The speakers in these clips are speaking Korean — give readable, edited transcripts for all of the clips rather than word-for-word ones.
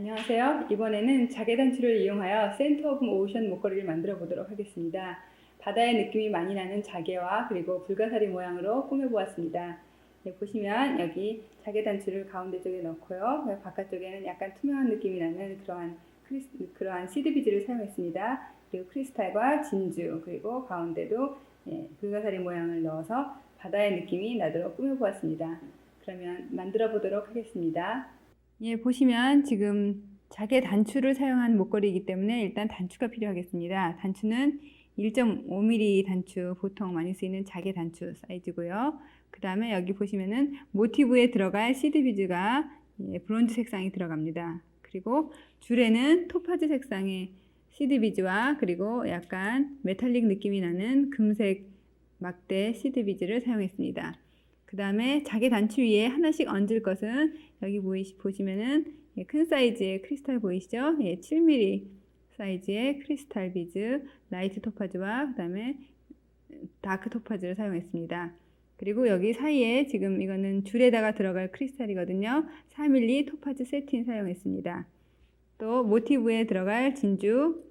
안녕하세요. 이번에는 자개 단추를 이용하여 센터 오브 오션 목걸이를 만들어 보도록 하겠습니다. 바다의 느낌이 많이 나는 자개와 그리고 불가사리 모양으로 꾸며 보았습니다. 보시면 여기 자개 단추를 가운데 쪽에 넣고요. 바깥쪽에는 약간 투명한 느낌이 나는 그러한 시드 비즈를 사용했습니다. 그리고 크리스탈과 진주, 그리고 가운데도 불가사리 모양을 넣어서 바다의 느낌이 나도록 꾸며 보았습니다. 그러면 만들어 보도록 하겠습니다. 보시면 지금 자개 단추를 사용한 목걸이이기 때문에 일단 단추가 필요하겠습니다. 단추는 1.5mm 단추, 보통 많이 쓰이는 자개 단추 사이즈고요. 그 다음에 여기 보시면은 모티브에 들어갈 시드 비즈가 브론즈 색상이 들어갑니다. 그리고 줄에는 토파즈 색상의 시드 비즈와 그리고 약간 메탈릭 느낌이 나는 금색 막대 시드 비즈를 사용했습니다. 그 다음에 자개 단추 위에 하나씩 얹을 것은 여기 보시면은 큰 사이즈의 크리스탈 보이시죠? 7mm 사이즈의 크리스탈 비즈, 라이트 토파즈와 그 다음에 다크 토파즈를 사용했습니다. 그리고 여기 사이에 지금 이거는 줄에다가 들어갈 크리스탈이거든요. 4mm 토파즈 세틴 사용했습니다. 또 모티브에 들어갈 진주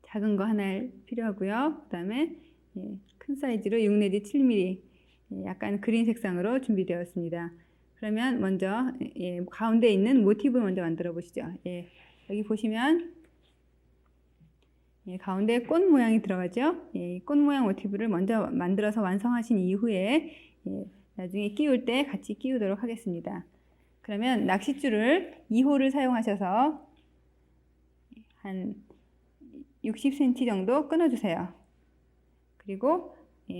작은 거 하나 필요하고요. 그 다음에 큰 사이즈로 6 내지 7mm 약간 그린 색상으로 준비되었습니다. 그러면 먼저 가운데 있는 모티브 먼저 만들어 보시죠. 여기 보시면 가운데 꽃 모양이 들어가죠. 꽃 모양 모티브를 먼저 만들어서 완성하신 이후에 나중에 끼울 때 같이 끼우도록 하겠습니다. 그러면 낚싯줄을 2호를 사용하셔서 한 60cm 정도 끊어주세요. 그리고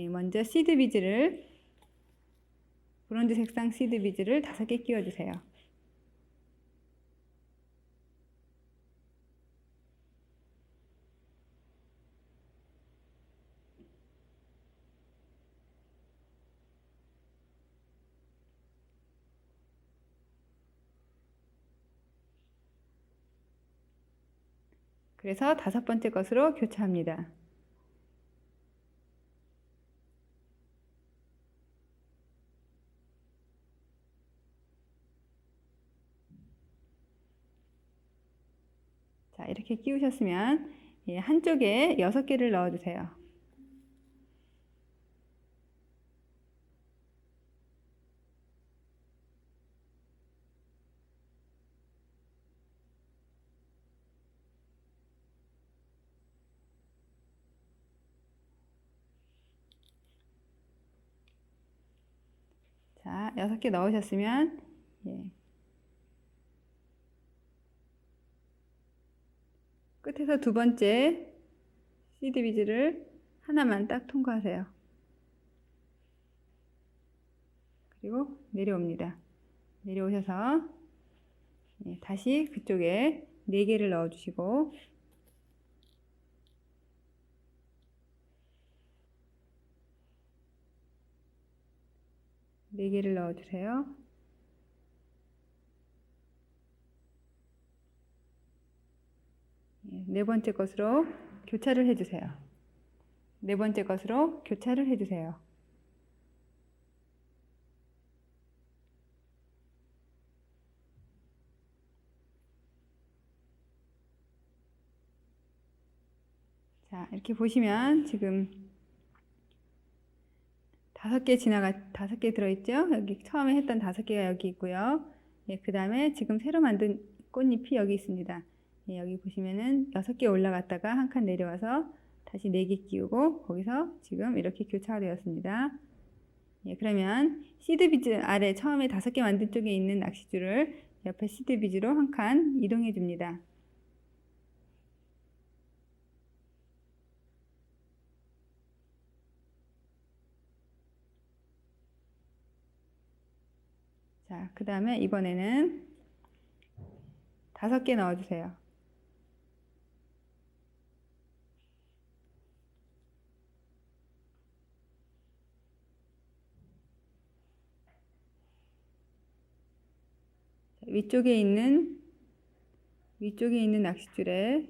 먼저 시드 비즈를 브론즈 색상 시드 비즈를 5개 끼워주세요. 그래서 5번째 것으로 교차합니다. 자, 이렇게 끼우셨으면 한쪽에 6개를 넣어주세요. 자, 6개 넣으셨으면 끝에서 2번째 시드 비즈를 하나만 딱 통과하세요. 그리고 내려옵니다. 내려오셔서 다시 그쪽에 4개를 넣어주시고 네 개를 넣어주세요. 네 번째 것으로 교차를 해주세요. 네 번째 것으로 교차를 해주세요. 자, 이렇게 보시면 지금 5개 들어있죠? 여기 처음에 했던 5개가 여기 있고요. 그 다음에 지금 새로 만든 꽃잎이 여기 있습니다. 여기 보시면은 6개 올라갔다가 한 칸 내려와서 다시 4개 끼우고 거기서 지금 이렇게 교차가 되었습니다. 그러면 시드 비즈 아래 처음에 5개 만든 쪽에 있는 낚싯줄을 옆에 시드 비즈로 한 칸 이동해 줍니다. 자, 그 다음에 이번에는 5개 넣어주세요. 위쪽에 있는 낚싯줄에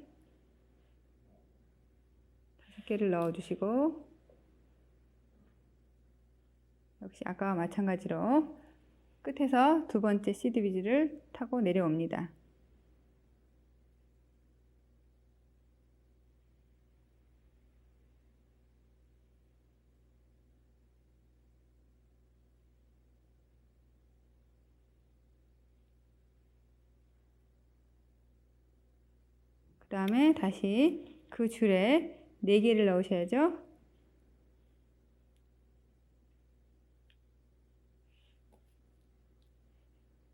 5개를 넣어주시고 역시 아까와 마찬가지로 끝에서 2번째 시드 비즈를 타고 내려옵니다. 다음에 다시 그 줄에 4개를 넣으셔야죠.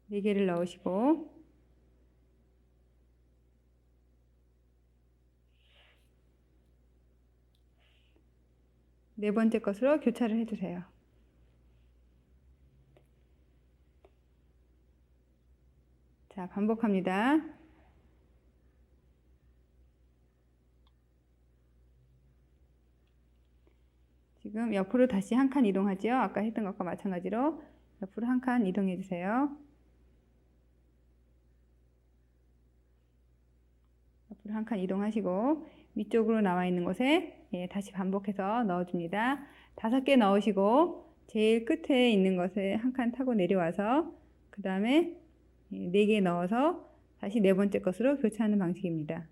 네 개를 넣으시고 네 번째 것으로 교차를 해주세요. 자, 반복합니다. 지금 옆으로 다시 한 칸 이동하죠. 아까 했던 것과 마찬가지로 옆으로 한 칸 이동해 주세요. 옆으로 한 칸 이동하시고 위쪽으로 나와 있는 곳에 다시 반복해서 넣어줍니다. 5개 넣으시고 제일 끝에 있는 것에 한 칸 타고 내려와서 그 다음에 4개 넣어서 다시 네 번째 것으로 교차하는 방식입니다.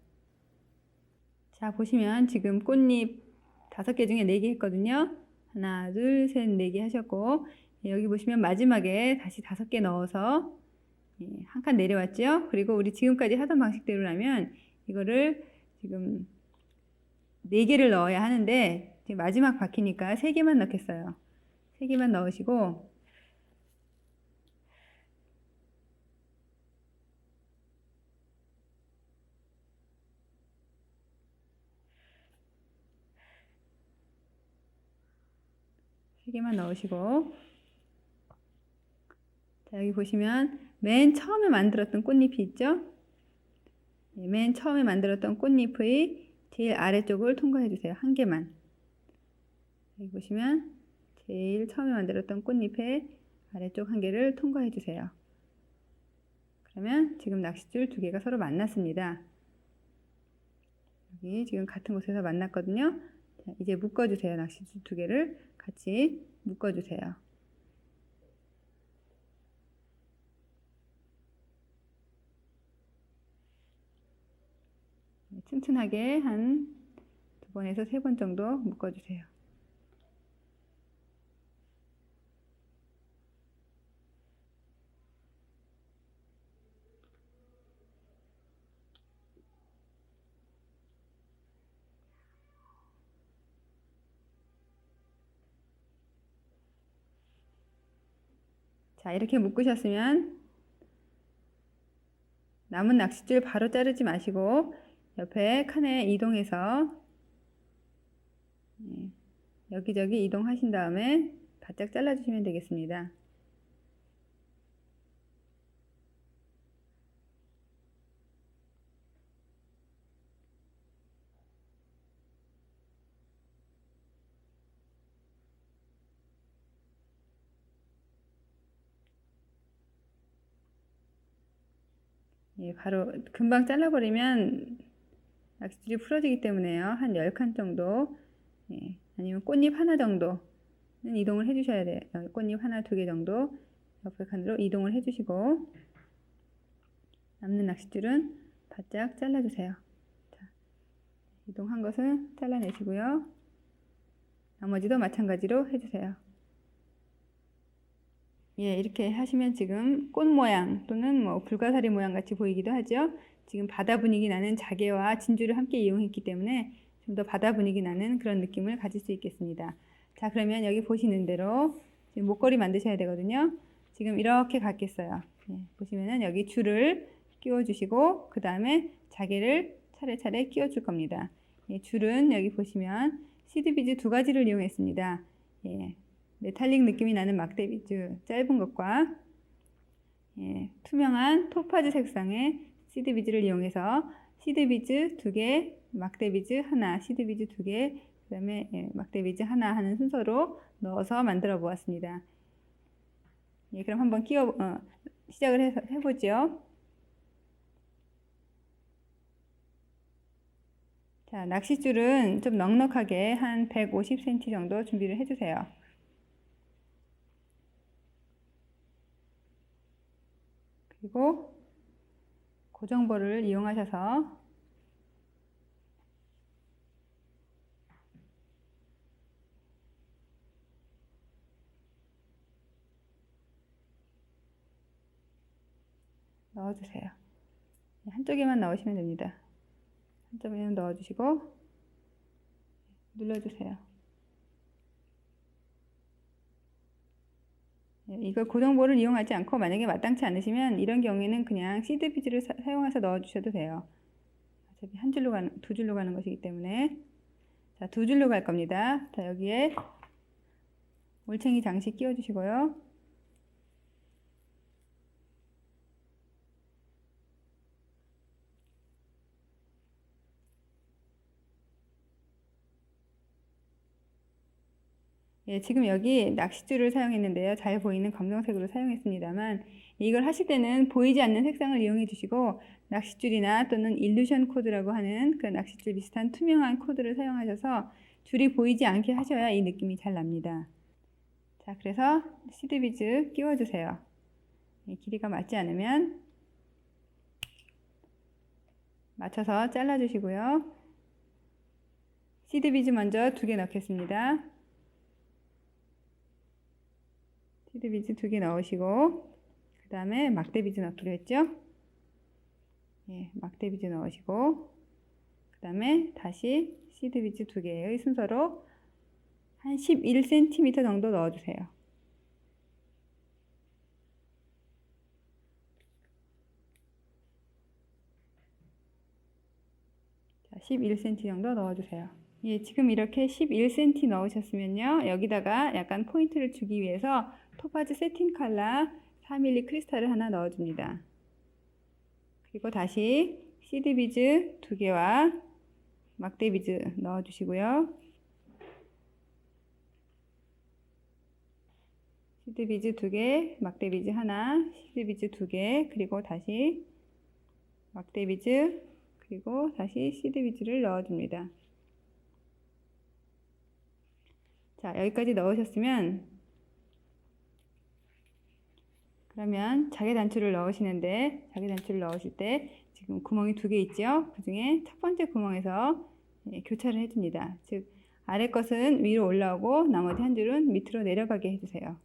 자, 보시면 지금 꽃잎 5개 중에 4개 했거든요. 하나, 둘, 셋, 4개 하셨고 여기 보시면 마지막에 다시 5개 넣어서 한 칸 내려왔죠. 그리고 우리 지금까지 하던 방식대로라면 이거를 지금 4개를 넣어야 하는데 지금 마지막 바퀴니까 3개만 넣겠어요. 3개만 넣으시고 자, 여기 보시면 맨 처음에 만들었던 꽃잎이 있죠. 맨 처음에 만들었던 꽃잎의 제일 아래쪽을 통과해 주세요. 한 개만. 여기 보시면 제일 처음에 만들었던 꽃잎의 아래쪽 한 개를 통과해 주세요. 그러면 지금 낚싯줄 2개가 서로 만났습니다. 여기 지금 같은 곳에서 만났거든요. 자, 이제 묶어주세요. 낚싯줄 2개를 같이 묶어주세요. 튼튼하게 한 2번에서 3번 정도 묶어주세요. 자, 이렇게 묶으셨으면 남은 낚싯줄 바로 자르지 마시고 옆에 칸에 이동해서 여기저기 이동하신 다음에 바짝 잘라주시면 되겠습니다. 바로 금방 잘라버리면 낚싯줄이 풀어지기 때문에요. 한 10칸 정도 아니면 꽃잎 하나 정도는 이동을 해주셔야 돼요. 꽃잎 하나, 2개 정도 옆에 칸으로 이동을 해주시고 남는 낚싯줄은 바짝 잘라주세요. 자, 이동한 것은 잘라내시고요. 나머지도 마찬가지로 해주세요. 이렇게 하시면 지금 꽃 모양 또는 뭐 불가사리 모양 같이 보이기도 하죠. 지금 바다 분위기 나는 자개와 진주를 함께 이용했기 때문에 좀 더 바다 분위기 나는 그런 느낌을 가질 수 있겠습니다. 자, 그러면 여기 보시는 대로 지금 목걸이 만드셔야 되거든요. 지금 이렇게 갖겠어요. 보시면은 여기 줄을 끼워주시고 그 다음에 자개를 차례차례 끼워줄 겁니다. 줄은 여기 보시면 시드비즈 2가지를 이용했습니다. 메탈릭 느낌이 나는 막대비즈 짧은 것과 투명한 토파즈 색상의 시드비즈를 이용해서 시드비즈 2개, 막대비즈 하나, 시드비즈 2개, 그 다음에 막대비즈 하나 하는 순서로 넣어서 만들어 보았습니다. 그럼 한번 시작을 해보죠. 자, 낚싯줄은 좀 넉넉하게 한 150cm 정도 준비를 해주세요. 그리고 고정볼을 이용하셔서 넣어주세요. 한쪽에만 넣으시면 됩니다. 3.1mm 넣어주시고 눌러주세요. 이걸 고정볼을 이용하지 않고 만약에 마땅치 않으시면 이런 경우에는 그냥 시드 비즈를 사용해서 넣어주셔도 돼요. 어차피 한 줄로 가는, 두 줄로 가는 것이기 때문에. 자, 두 줄로 갈 겁니다. 자, 여기에 올챙이 장식 끼워주시고요. 예, 지금 여기 낚싯줄을 사용했는데요. 잘 보이는 검정색으로 사용했습니다만 이걸 하실 때는 보이지 않는 색상을 이용해 주시고 낚싯줄이나 또는 일루션 코드라고 하는 그 낚싯줄 비슷한 투명한 코드를 사용하셔서 줄이 보이지 않게 하셔야 이 느낌이 잘 납니다. 자, 그래서 시드 비즈 끼워주세요. 길이가 맞지 않으면 맞춰서 잘라주시고요. 시드 비즈 먼저 2개 넣겠습니다. 시드 비즈 2개 넣으시고 그 다음에 막대 비즈 넣기로 했죠. 예, 막대 비즈 넣으시고 그 다음에 다시 시드 비즈 2개의 순서로 한 11cm 정도 넣어주세요. 자, 11cm 정도 넣어주세요. 예, 지금 이렇게 11cm 넣으셨으면요. 여기다가 약간 포인트를 주기 위해서 토파즈 세틴 컬러 4mm 크리스탈을 하나 넣어줍니다. 그리고 다시 시드 비즈 2개와 막대 비즈 넣어주시고요. 시드 비즈 2개, 막대 비즈 하나, 시드 비즈 2개, 그리고 다시 막대 비즈, 그리고 다시 시드 비즈를 넣어줍니다. 자, 여기까지 넣으셨으면 그러면 자개 단추를 넣으시는데 자개 단추를 넣으실 때 지금 구멍이 2개 있죠? 그 중에 첫 번째 구멍에서 교차를 해줍니다. 즉 아래 것은 위로 올라오고 나머지 한 줄은 밑으로 내려가게 해주세요.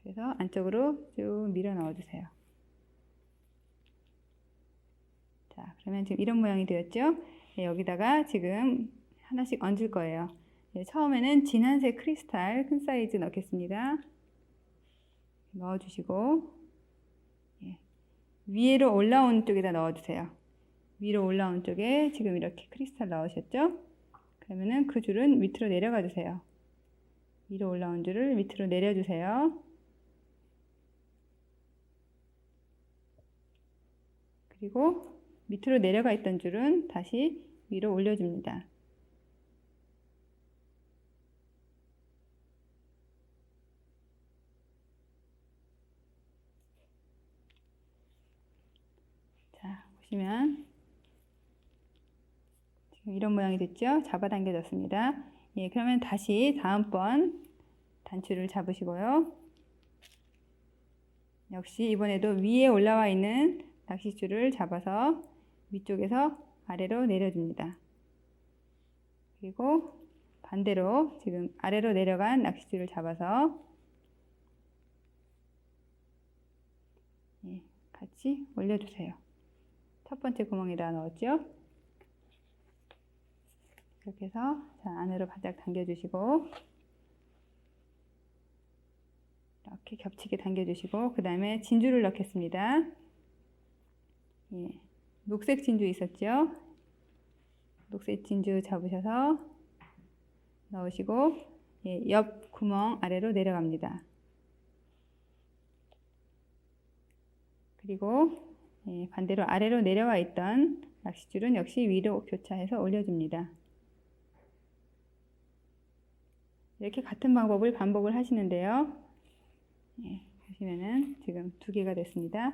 그래서 안쪽으로 쭉 밀어 넣어주세요. 자, 그러면 지금 이런 모양이 되었죠? 여기다가 지금 하나씩 얹을 거예요. 처음에는 진한색 크리스탈 큰 사이즈 넣겠습니다. 넣어주시고 위로 올라온 쪽에다 넣어주세요. 위로 올라온 쪽에 지금 이렇게 크리스탈 넣으셨죠? 그러면은 그 줄은 밑으로 내려가 주세요. 위로 올라온 줄을 밑으로 내려주세요. 그리고 밑으로 내려가 있던 줄은 다시 위로 올려줍니다. 자, 보시면 지금 이런 모양이 됐죠? 잡아당겨졌습니다. 예, 그러면 다시 다음번 단추를 잡으시고요. 역시 이번에도 위에 올라와 있는 낚싯줄을 잡아서 위쪽에서 아래로 내려줍니다. 그리고 반대로 지금 아래로 내려간 낚싯줄을 잡아서 같이 올려주세요. 첫 번째 구멍에다 넣었죠. 이렇게 해서 자, 안으로 바짝 당겨주시고 이렇게 겹치게 당겨주시고 그 다음에 진주를 넣겠습니다. 예, 녹색 진주 있었죠? 녹색 진주 잡으셔서 넣으시고 예, 옆 구멍 아래로 내려갑니다. 그리고 예, 반대로 아래로 내려와 있던 낚싯줄은 역시 위로 교차해서 올려줍니다. 이렇게 같은 방법을 반복을 하시는데요. 예, 보시면은 지금 2개가 됐습니다.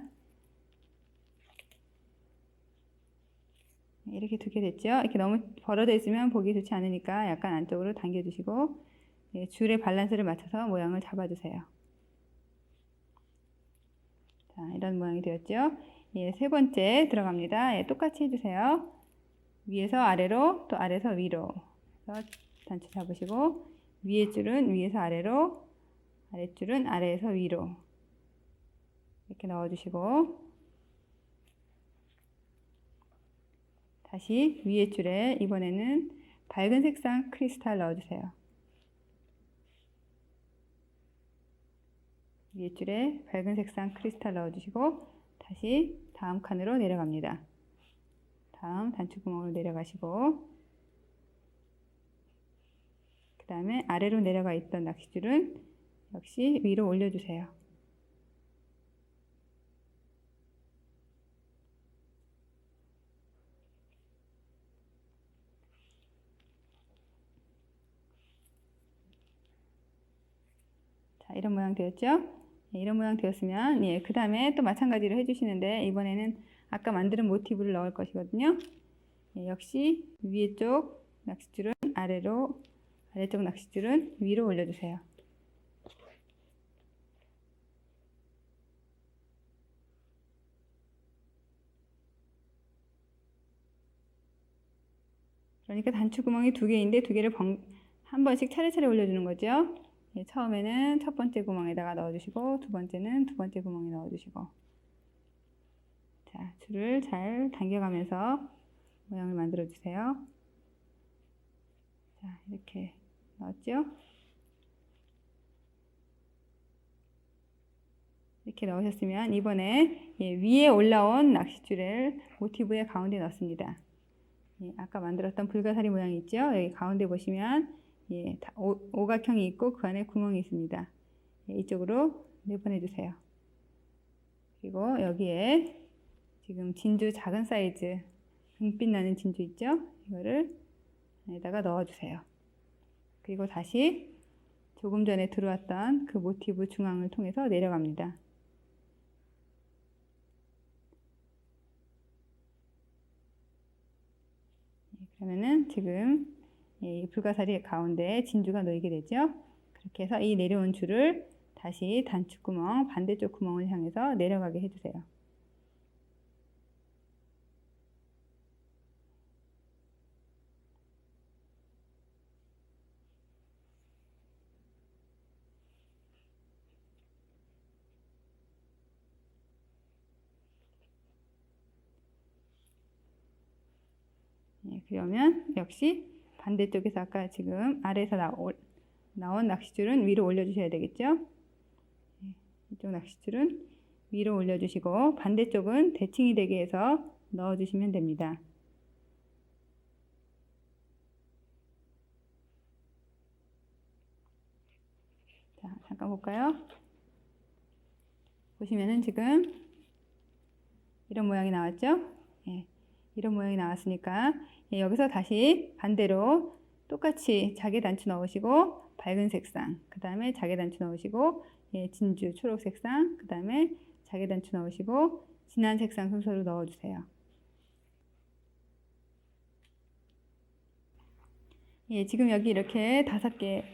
이렇게 2개 됐죠? 이렇게 너무 벌어져 있으면 보기 좋지 않으니까 약간 안쪽으로 당겨주시고 예, 줄의 밸런스를 맞춰서 모양을 잡아주세요. 자, 이런 모양이 되었죠? 예, 세 번째 들어갑니다. 예, 똑같이 해주세요. 위에서 아래로 또 아래에서 위로 그래서 단추 잡으시고 위에 줄은 위에서 아래로 아랫줄은 아래에서 위로 이렇게 넣어주시고 다시 위에 줄에 이번에는 밝은 색상 크리스탈 넣어주세요. 위에 줄에 밝은 색상 크리스탈 넣어주시고 다시 다음 칸으로 내려갑니다. 다음 단추구멍으로 내려가시고 그 다음에 아래로 내려가 있던 낚싯줄은 역시 위로 올려주세요. 자, 이런 모양 되었죠? 이런 모양 되었으면 그 다음에 또 마찬가지로 해주시는데 이번에는 아까 만든 모티브를 넣을 것이거든요. 역시 위에 쪽 낚싯줄은 아래로, 아래쪽 낚싯줄은 위로 올려주세요. 그러니까 단추구멍이 두 개인데 두 개를 한 번씩 차례차례 올려주는 거죠. 처음에는 첫 번째 구멍에다가 넣어주시고 두 번째는 두 번째 구멍에 넣어주시고 자, 줄을 잘 당겨가면서 모양을 만들어 주세요. 자, 이렇게 넣었죠? 이렇게 넣으셨으면 이번에 위에 올라온 낚싯줄을 모티브의 가운데 넣습니다. 아까 만들었던 불가사리 모양이 있죠? 여기 가운데 보시면 오각형이 있고 그 안에 구멍이 있습니다. 이쪽으로 내보내주세요. 그리고 여기에 지금 진주 작은 사이즈 은빛 나는 진주 있죠? 이거를 안에다가 넣어주세요. 그리고 다시 조금 전에 들어왔던 그 모티브 중앙을 통해서 내려갑니다. 그러면은 지금 이 불가사리 가운데 진주가 놓이게 되죠. 그렇게 해서 이 내려온 줄을 다시 단추구멍 반대쪽 구멍을 향해서 내려가게 해주세요. 그러면 역시 반대쪽에서 아까 지금 아래에서 나온 낚싯줄은 위로 올려주셔야 되겠죠. 이쪽 낚싯줄은 위로 올려주시고 반대쪽은 대칭이 되게 해서 넣어주시면 됩니다. 자, 잠깐 볼까요? 보시면은 지금 이런 모양이 나왔죠? 이런 모양이 나왔으니까 여기서 다시 반대로 똑같이 자개 단추 넣으시고 밝은 색상, 그 다음에 자개 단추 넣으시고 진주 초록 색상, 그 다음에 자개 단추 넣으시고 진한 색상 순서로 넣어주세요. 지금 여기 이렇게 5개,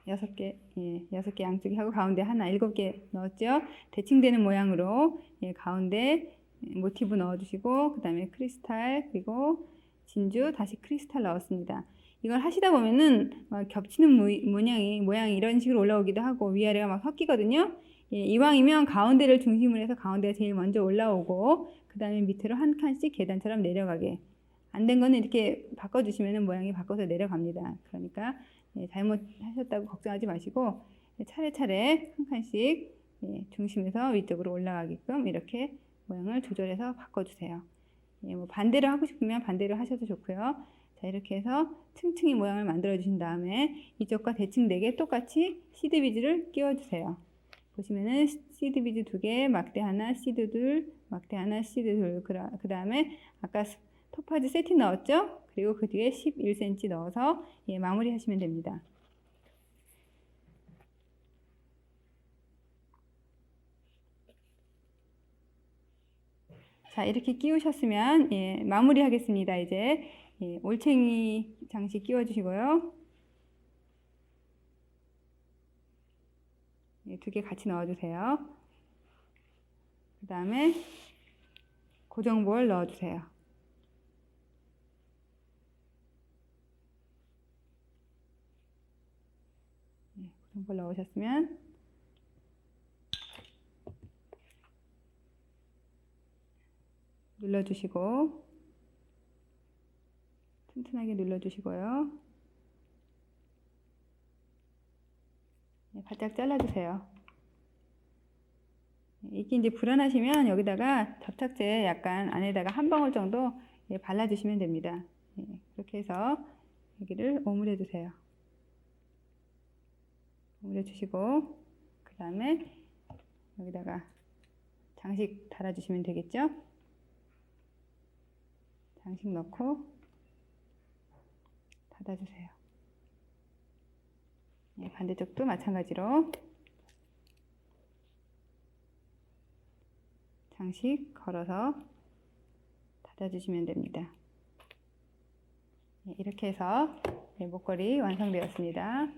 6개, 6개 양쪽에 하고 가운데 하나 7개 넣었죠? 대칭되는 모양으로 가운데 모티브 넣어주시고 그 다음에 크리스탈 그리고 진주 다시 크리스탈 넣었습니다. 이걸 하시다 보면은 막 겹치는 모양이 이런 식으로 올라오기도 하고 위아래가 막 섞이거든요. 이왕이면 가운데를 중심으로 해서 가운데가 제일 먼저 올라오고 그 다음에 밑으로 한 칸씩 계단처럼 내려가게. 안 된 거는 이렇게 바꿔주시면 모양이 바꿔서 내려갑니다. 그러니까 잘못하셨다고 걱정하지 마시고 차례차례 한 칸씩 중심에서 위쪽으로 올라가게끔 이렇게 모양을 조절해서 바꿔주세요. 뭐 반대로 하고 싶으면 반대로 하셔도 좋고요. 자, 이렇게 해서 층층이 모양을 만들어 주신 다음에 이쪽과 대칭되게 똑같이 시드 비즈를 끼워주세요. 보시면은 시드 비즈 2개, 막대 하나, 시드 둘, 막대 하나, 시드 둘. 그 다음에 아까 토파즈 세팅 넣었죠? 그리고 그 뒤에 11cm 넣어서 마무리 하시면 됩니다. 자, 이렇게 끼우셨으면 마무리 하겠습니다. 이제 올챙이 장식 끼워주시고요. 2개 같이 넣어주세요. 그 다음에 고정볼 넣어주세요. 고정볼 넣으셨으면 눌러주시고 튼튼하게 눌러주시고요. 네, 바짝 잘라주세요. 이게 이제 불안하시면 여기다가 접착제 약간 안에다가 한 방울 정도 발라주시면 됩니다. 그렇게 해서 여기를 오므려 주세요. 오므려 주시고 그 다음에 여기다가 장식 달아주시면 되겠죠? 장식 넣고 닫아주세요. 반대쪽도 마찬가지로 장식 걸어서 닫아주시면 됩니다. 이렇게 해서 목걸이 완성되었습니다.